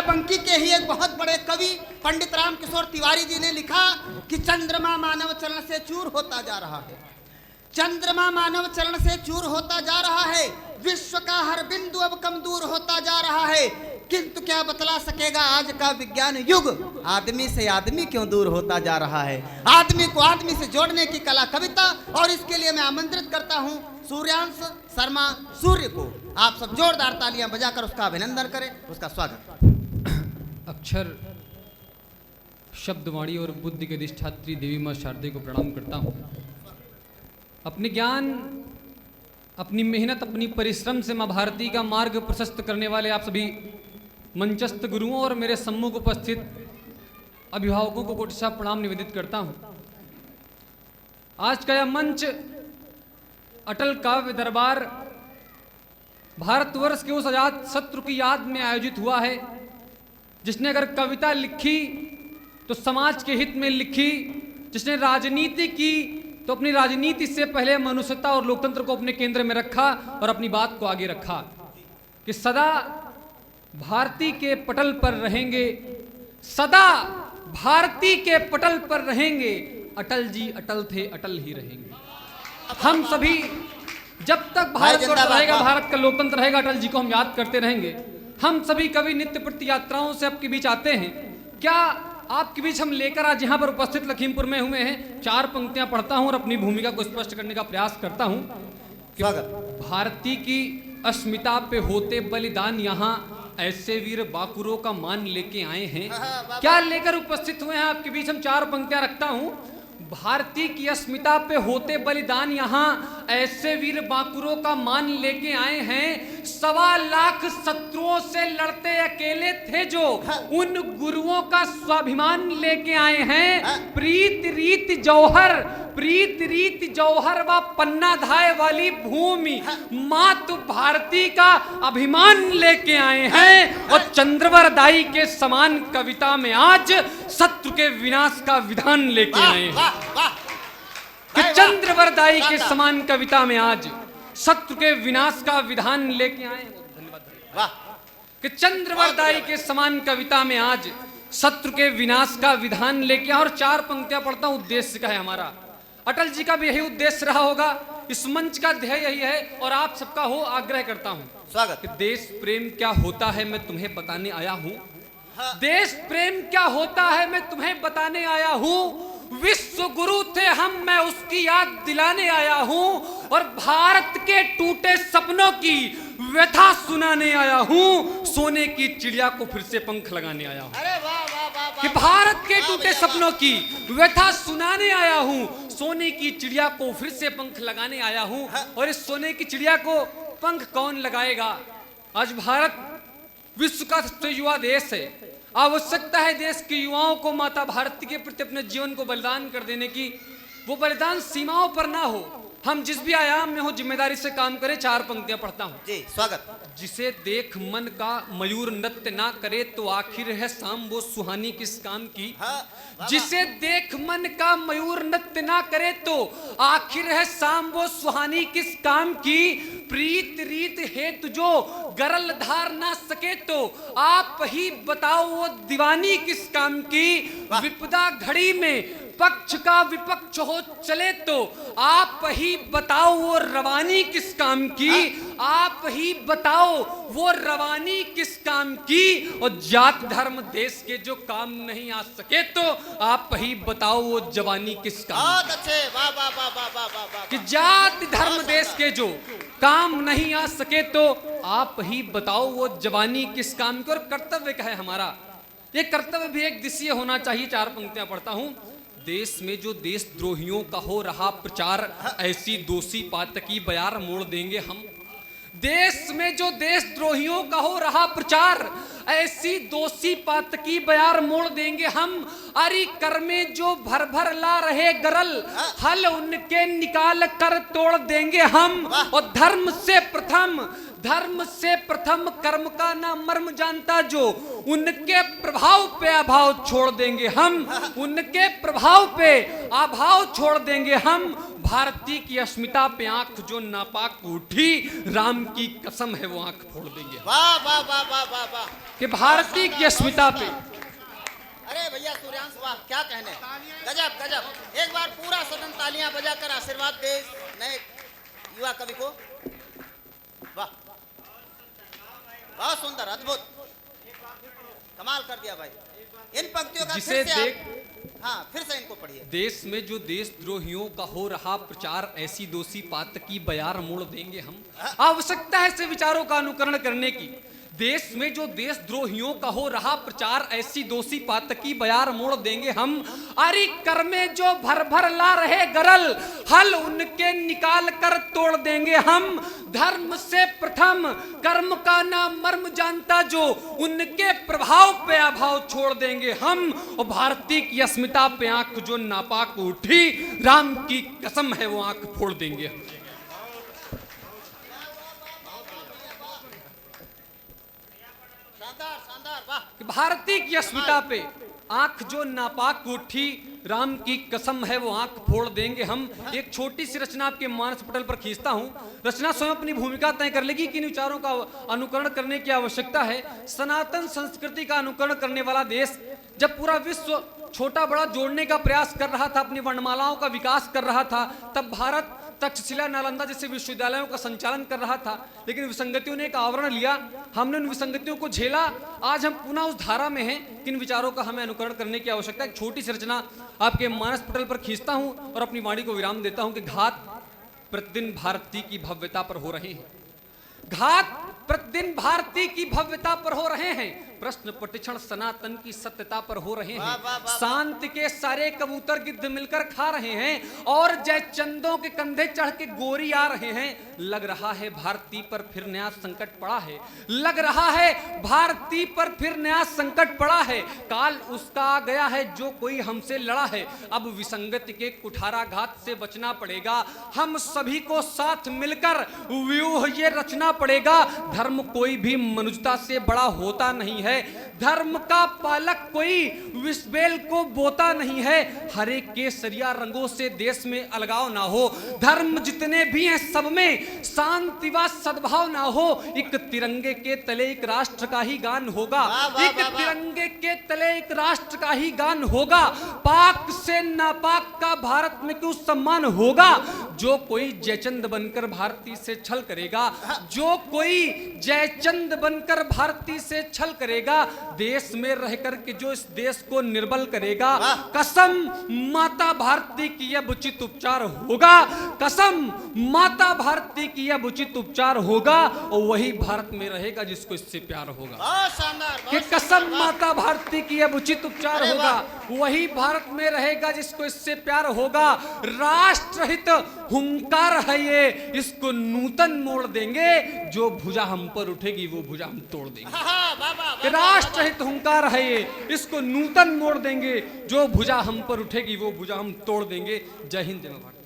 बाराबंकी के ही एक बहुत बड़े कवि पंडित राम किशोर तिवारी जी ने लिखा कि चंद्रमा मानव चरण से चूर होता जा रहा है, चंद्रमा मानव चरण से चूर होता जा रहा है, विश्व का हर बिंदु अब कम दूर होता जा रहा है, किंतु क्या बतला सकेगा आज का विज्ञान युग, आदमी से आदमी क्यों दूर होता जा रहा है। आदमी को आदमी से जोड़ने की कला कविता, और इसके लिए मैं आमंत्रित करता हूं सूर्यांश शर्मा सूर्य को। आप सब जोरदार तालियां बजाकर उसका अभिनंदन करें, उसका स्वागत। अक्षर, शब्दवाणी और बुद्धि के अधिष्ठात्री देवी मां शारदे को प्रणाम करता हूं। अपने ज्ञान, अपनी मेहनत, अपनी परिश्रम से मां भारती का मार्ग प्रशस्त करने वाले आप सभी मंचस्थ गुरुओं और मेरे सम्मुख उपस्थित अभिभावकों को कोटिशा प्रणाम निवेदित करता हूं। आज का यह मंच अटल काव्य दरबार भारतवर्ष के उस आजाद शत्रु की याद में आयोजित हुआ है जिसने अगर कविता लिखी तो समाज के हित में लिखी, जिसने राजनीति की तो अपनी राजनीति से पहले मनुष्यता और लोकतंत्र को अपने केंद्र में रखा और अपनी बात को आगे रखा कि सदा भारती के पटल पर रहेंगे, सदा भारती के पटल पर रहेंगे, अटल जी अटल थे अटल ही रहेंगे। हम सभी जब तक भारत रहेगा, भारत का लोकतंत्र रहेगा, अटल जी को हम याद करते रहेंगे। हम सभी कवि नित्य प्रति यात्राओं से आपके बीच आते हैं। क्या आपके बीच हम लेकर आज यहाँ पर उपस्थित लखीमपुर में हुए हैं, चार पंक्तियां पढ़ता हूं और अपनी भूमिका को स्पष्ट करने का प्रयास करता हूं कि भारती की अस्मिता पे होते बलिदान, यहाँ ऐसे वीर बाकुरों का मान लेके आए हैं। क्या लेकर उपस्थित हुए हैं आपके बीच? हम चार पंक्तियां रखता हूं। भारती की अस्मिता पे होते बलिदान, यहाँ ऐसे वीर बाकुरों का मान लेके आए हैं। 1.25 लाख शत्रुओं से लड़ते अकेले थे जो, उन गुरुओं का स्वाभिमान लेके आए हैं। प्रीत रीत जौहर, प्रीत रीत जौहर व पन्ना धाय वाली भूमि, मातु भारती का अभिमान लेके आए हैं। और चंद्रवर दाई के समान कविता में आज शत्रु के विनाश का विधान लेके आए हैं। कि चंद्रवरदाई के समान कविता में आज शत्रु के विनाश का विधान लेके आए। धन्यवाद। कि चंद्रवरदाई के समान कविता में आज शत्रु के विनाश का विधान लेके आए। और चार पंक्तियां पढ़ता हूं, उद्देश्य का है हमारा। अटल जी का भी यही उद्देश्य रहा होगा, इस मंच का ध्येय यही है और आप सबका हो आग्रह करता हूं। स्वागत। कि देश प्रेम क्या होता है मैं तुम्हें बताने आया हूं। देश प्रेम क्या होता है मैं तुम्हें बताने आया हूं। विश्व गुरु थे हम, मैं उसकी याद दिलाने आया हूं। और भारत के टूटे सपनों की व्यथा सुनाने आया हूं। सोने की चिड़िया को फिर से पंख लगाने आया हूं। कि भारत के टूटे सपनों की व्यथा सुनाने आया हूं। सोने की चिड़िया को फिर से पंख लगाने आया हूं। और इस सोने की चिड़िया को पंख कौन लगाएगा? आज भारत विश्व का सबसे युवा देश है। आवश्यकता है देश के युवाओं को माता भारती के प्रति अपने जीवन को बलिदान कर देने की। वो बलिदान सीमाओं पर ना हो, हम जिस भी आयाम में हो जिम्मेदारी से काम करें। चार पंक्तियां पढ़ता हूं जी। स्वागत। जिसे देख मन का मयूर नृत्य ना करे तो आखिर है शाम वो सुहानी किस काम की। जिसे देख मन का मयूर नृत्य ना करे तो आखिर है शाम वो सुहानी किस काम की। प्रीत रीत हेतु जो गरल धार ना सके तो आप ही बताओ वो दीवानी किस काम की। विपदा घड़ी में पक्ष का विपक्ष हो चले तो आप ही बताओ वो रवानी किस काम की। आप ही बताओ वो रवानी किस काम की। और जात धर्म देश के जो काम नहीं आ सके तो आप ही बताओ वो जवानी किस काम। बहुत अच्छे, वाह वाह वाह वाह वाह वाह। कि जात धर्म देश के जो काम नहीं आ सके तो आप ही बताओ वो जवानी किस काम की। और कर्तव्य क्या है हमारा? ये कर्तव्य भी एक दिशीय होना चाहिए। चार पंक्तियां पढ़ता हूं। देश में जो देशद्रोहियों का हो रहा प्रचार, ऐसी दोषी पातकी बयार मोड़ देंगे हम। देश में जो देशद्रोहियों का हो रहा प्रचार, ऐसी दोषी पातकी बयार मोड़ देंगे हम। अरि कर में जो भर भर ला रहे गरल, हल उनके निकाल कर तोड़ देंगे हम। और धर्म से प्रथम कर्म का ना मर्म जानता जो, उनके प्रभाव पे अभाव छोड़ देंगे हम। उनके प्रभाव पे अभाव छोड़ देंगे हम। भारती की अस्मिता पे आंख जो नापाक उठी, राम की कसम है वो आंख फोड़ देंगे। वाह वाह वाह वाह वाह वाह। कि भारती की अस्मिता पे, अरे भैया सूर्यांश वाह, क्या कहने, गजब गजब। एक बार पूरा सदन तालियां बजाकर आशीर्वाद दे नए युवा कवि को। वाह, बहुत सुंदर, अद्भुत, कमाल कर दिया भाई। इन पंक्तियों का जिसे फिर से देख, हाँ फिर से इनको पढ़िए। देश में जो देशद्रोहियों का हो रहा प्रचार, ऐसी दोषी पातकी बयार मोड़ देंगे हम। आवश्यकता है ऐसे विचारों का अनुकरण करने की। देश में जो देशद्रोहियों का हो रहा प्रचार, ऐसी दोषी पातकी बयार मोड़ देंगे हम। अरे कर में जो भर भर ला रहे गरल, हल उनके निकाल कर तोड़ देंगे हम। धर्म से प्रथम कर्म का ना मर्म जानता जो, उनके प्रभाव पे अभाव छोड़ देंगे हम। और भारती की अस्मिता पे आंख जो नापाक उठी, राम की कसम है वो आंख फोड़ देंगे हम। शानदार शानदार, वाह। कि भारती की अस्मिता पे आंख जो नापाक उठी, राम की कसम है वो आंख फोड़ देंगे हम। एक छोटी सी रचना आपके मानस पटल पर खींचता हूं। रचना स्वयं अपनी भूमिका तय कर लेगी कि इन विचारों का अनुकरण करने की आवश्यकता है। सनातन संस्कृति का अनुकरण करने वाला देश जब पूरा विश्व छोटा बड़ा जोड़ने का प्रयास कर रहा था, अपनी वर्णमालाओं का विकास कर रहा था, तब भारत तक्षशिला नालंदा जैसे विश्वविद्यालयों का संचालन कर रहा था। लेकिन विसंगतियों ने एक आवरण लिया, हमने उन विसंगतियों को झेला। आज हम पुनः उस धारा में हैं कि इन विचारों का हमें अनुकरण करने की आवश्यकता है। एक छोटी सी रचना आपके मानस पटल पर खींचता हूं और अपनी वाणी को विराम देता हूं कि घात प्रतिदिन भारती की भव्यता पर हो रहे हैं। घात प्रतिदिन भारती की भव्यता पर हो रहे हैं। प्रश्न प्रतिक्षण सनातन की सत्यता पर हो रहे हैं। शांति के सारे कबूतर गिद्ध मिलकर खा रहे हैं और जयचंदों के कंधे चढ़ के गोरी आ रहे हैं। लग रहा है भारती पर फिर नया संकट पड़ा है। लग रहा है भारती पर फिर नया संकट पड़ा है। काल उसका आ गया है जो कोई हमसे लड़ा है। अब विसंगति के कुठाराघात से बचना पड़ेगा। हम सभी को साथ मिलकर व्यूह ये रचना पड़ेगा। धर्म कोई भी मनुष्यता से बड़ा होता नहीं है। धर्म का पालक कोई विषबेल को बोता नहीं है। हरे केसरिया रंगों से देश में अलगाव ना हो। धर्म जितने भी हैं सब में शांति व सद्भाव ना हो। एक तिरंगे के तले एक राष्ट्र का ही गान होगा। एक तिरंगे के तले एक राष्ट्र का ही गान होगा। पाक से नापाक का भारत में क्यों सम्मान होगा। जो कोई जयचंद बनकर भारती से छल करेगा, जो कोई जयचंद बनकर भारती से छल करेगा, देश में रह करके जो इस देश को निर्बल करेगा, कसम माता भारती की यह उचित उपचार होगा। कसम माता भारती की यह उचित उपचार होगा और वही भारत में रहेगा जिसको इससे प्यार होगा। बहुत शानदार, कि कसम माता भारती की यह उचित उपचार होगा, वही भारत में रहेगा जिसको इससे प्यार होगा। राष्ट्रहित हुंकार है ये, इसको नूतन मोड़ देंगे। जो भुजा हम पर उठेगी वो भुजा हम तोड़ देंगे। राष्ट्रहित हुंकार है ये, इसको नूतन मोड़ देंगे। जो भुजा हम पर उठेगी वो भुजा हम तोड़ देंगे। जय हिंद जय भारत।